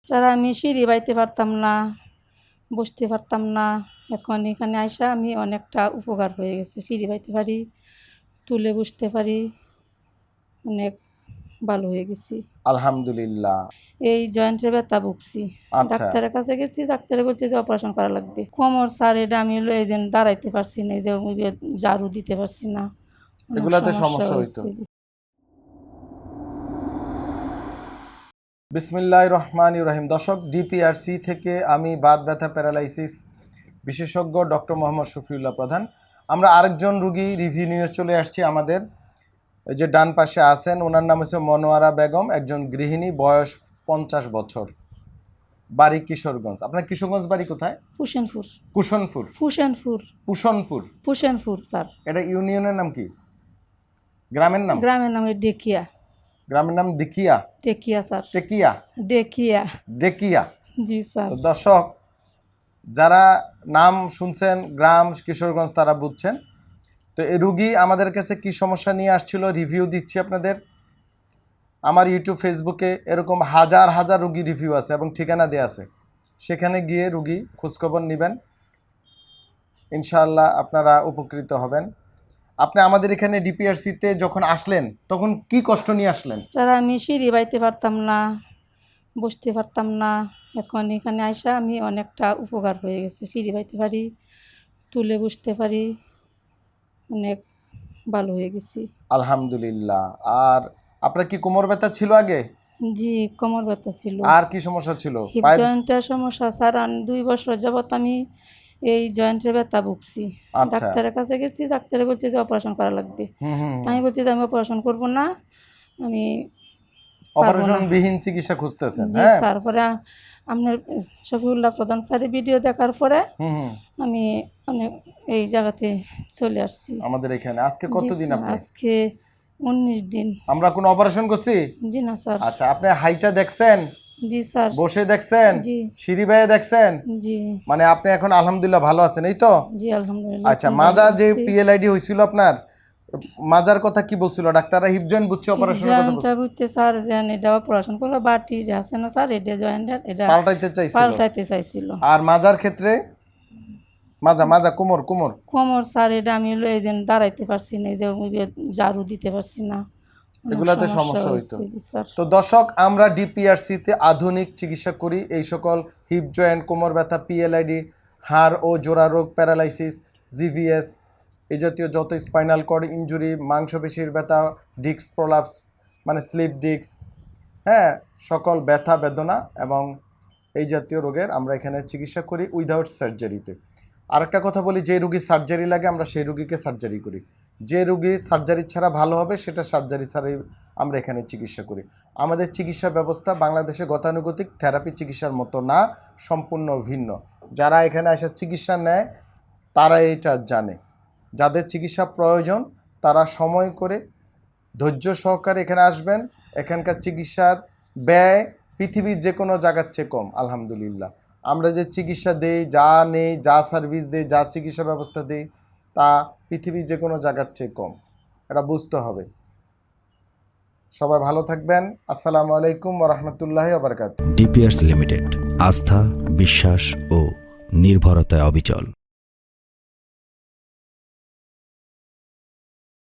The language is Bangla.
স্যার আমি সিঁড়ি বাইতে পারতাম না, বসতে পারতাম না। এখন এখানে আইসা আমি অনেকটা উপকার হয়ে গেছে। সিঁড়ি বাইতে পারি, তুলে বসতে পারি, অনেক ভালো হয়ে গেছি। আলহামদুলিল্লাহ। এই জয়েন্টের ব্যথা ভুগছি, আচ্ছা। ডাক্তারের কাছে গেছি, ডাক্তারে বলছে যে অপারেশন করা লাগবে। কোমর স্যার এটা আমি হলো এই যে দাঁড়াইতে পারছি না, এই যে ঝাড়ু দিতে পারছি না, অনেক এগুলাতে সমস্যা হইতো। হয়েছে। বিসমিল্লাহির রহমানির রহিম। দর্শক, ডিপিআরসি থেকে আমি বাত ব্যথা প্যারালাইসিস বিশেষজ্ঞ ডক্টর মোহাম্মদ শফিউল্লাহ প্রধান। আমরা আরেকজন রুগী রিভিউ নিয়ে চলে আসছি। আমাদের এই যে ডান পাশে আছেন, ওনার নাম হচ্ছে মনোয়ারা বেগম, একজন গৃহিণী, বয়স 50 বছর, বাড়ি কিশোরগঞ্জ। আপনার কিশোরগঞ্জ বাড়ি কোথায়? কুশনপুর। কুশনপুর? কুশনপুর। কুশনপুর। কুশনপুর স্যার। এটা ইউনিয়নের নাম কি? গ্রামের নাম? গ্রামের নাম ডেকিয়া। গ্রামের নাম দেকিয়া? টেকিয়া স্যার। টেকিয়া? ডেকিয়া। ডেকিয়া। জি স্যার। তো দর্শক, যারা নাম শুনছেন গ্রাম কিশোরগঞ্জ তারা বুঝছেন। তো এই রুগী আমাদের কাছে কি সমস্যা নিয়ে আসছিল রিভিউ দিচ্ছি আপনাদের। আমার ইউটিউব ফেসবুকে এরকম হাজার হাজার রুগী রিভিউ আছে এবং ঠিকানা দেওয়া আছে, সেখানে গিয়ে রুগী খোঁজখবর নেবেন, ইনশাআল্লাহ আপনারা উপকৃত হবেন। আপনি আমাদের এখানে ডিপিআরসিতে যখন আসলেন তখন কি কষ্ট নিয়ে আসলেন? স্যার আমি সিঁড়ি বাইতে পারতাম না, বসতে পারতাম না। এখন এখানে আইসা আমি অনেকটা উপকার হয়ে গেছে। সিঁড়ি বাইতে পারি, তুলে বসতে পারি, অনেক ভালো হয়ে গেছি। আলহামদুলিল্লাহ। আর আপনার কি কোমর ব্যথা ছিল আগে? জি, কোমর ব্যথা ছিল। আর কি সমস্যা ছিল? হিপ জয়েন্টের সমস্যা স্যার। 2 বছর যাবত আমি এই জয়েন্টের ব্যথা ভুগছি। আচ্ছা। ডাক্তারের কাছে গেছি, ডাক্তারে বলছে যে অপারেশন করা লাগবে। আমি বলছি যে আমি অপারেশন করব না, আমি অপারেশন বিহীন চিকিৎসা খুঁজতেছেন? জি হ্যাঁ স্যার। পরে আপনার শফিউল্লাহ প্রধান স্যারের ভিডিও দেখার পরে আমি অনেক এই জায়গাতে চলে আসছি আমাদের এখানে। আজকে কতদিন আপনি? আজকে 19 দিন। আমরা কোনো অপারেশন করছি? জি না স্যার। আচ্ছা, আপনি হাইটা দেখছেন? জি স্যার। বসে দেখছেন? জি। সিঁড়ি বেয়ে দেখছেন? জি। মানে আপনি এখন আলহামদুলিল্লাহ ভালো আছেন, এই তো? জি আলহামদুলিল্লাহ। আচ্ছা, মাজা যে পিএলআইডি হয়েছিল আপনার, মাজার কথা কি বলছিল ডাক্তাররা? হিপ জয়েন্ট বুঝছে, অপারেশনের কথা বলছে? বুঝছে স্যার, যেন এটা অপারেশন করলো, বাটি আছে না স্যার, এটা জয়েন্টের, এটা পাল্টাইতে চাইছিল। আর মাজার ক্ষেত্রে মাজা কোমর স্যার এটা আমি এই যে দাঁড়াইতে পারছি না, এই যে ঝাড়ু দিতে পারছি না, এগুলাতে সমস্যা হইতো। তো দর্শক, আমরা ডিপিআরসিতে আধুনিক চিকিৎসা করি এই সকল হিপ জয়েন্ট, কোমর ব্যথা, পিএলআইডি, হাড় ও জোড়া রোগ, প্যারালাইসিস, জিভিএস, এই জাতীয় যত স্পাইনাল কর্ড ইনজুরি, মাংসপেশির ব্যথা, ডিস্ক প্রলাপস মানে স্লিপ ডিস্ক, হ্যাঁ, সকল ব্যথা বেদনা এবং এই জাতীয় রোগের আমরা এখানে চিকিৎসা করি উইদাউট সার্জারিতে। আরেকটা কথা বলি, যে রুগীর সার্জারি লাগে আমরা সেই রুগীকে সার্জারি করি, যে রুগীর সার্জারি ছাড়া ভালো হবে সেটা সার্জারি ছাড়াই আমরা এখানে চিকিৎসা করি। আমাদের চিকিৎসা ব্যবস্থা বাংলাদেশে গতানুগতিক থেরাপি চিকিৎসার মতো না, সম্পূর্ণ ভিন্ন। যারা এখানে এসে চিকিৎসা নেয় তারা এটা জানে। যাদের চিকিৎসা প্রয়োজন তারা সময় করে ধৈর্য সহকারে এখানে আসবেন। এখানকার চিকিৎসার ব্যয় পৃথিবীর যে কোনো জায়গার চেয়ে কম আলহামদুলিল্লাহ। আমরা যে চিকিৎসা দেই, যা নেই, যা সার্ভিস দেই, যা চিকিৎসা ব্যবস্থা দেই, তা পৃথিবীর যে কোনো জায়গার চেয়ে কম, এটা বুঝতে হবে। সবাই ভালো থাকবেন। আসসালামু আলাইকুম ওয়া রাহমাতুল্লাহি ওয়া বারাকাতুহু। ডিপিআরসি লিমিটেড, আস্থা, বিশ্বাস ও নির্ভরতায় অবিচল।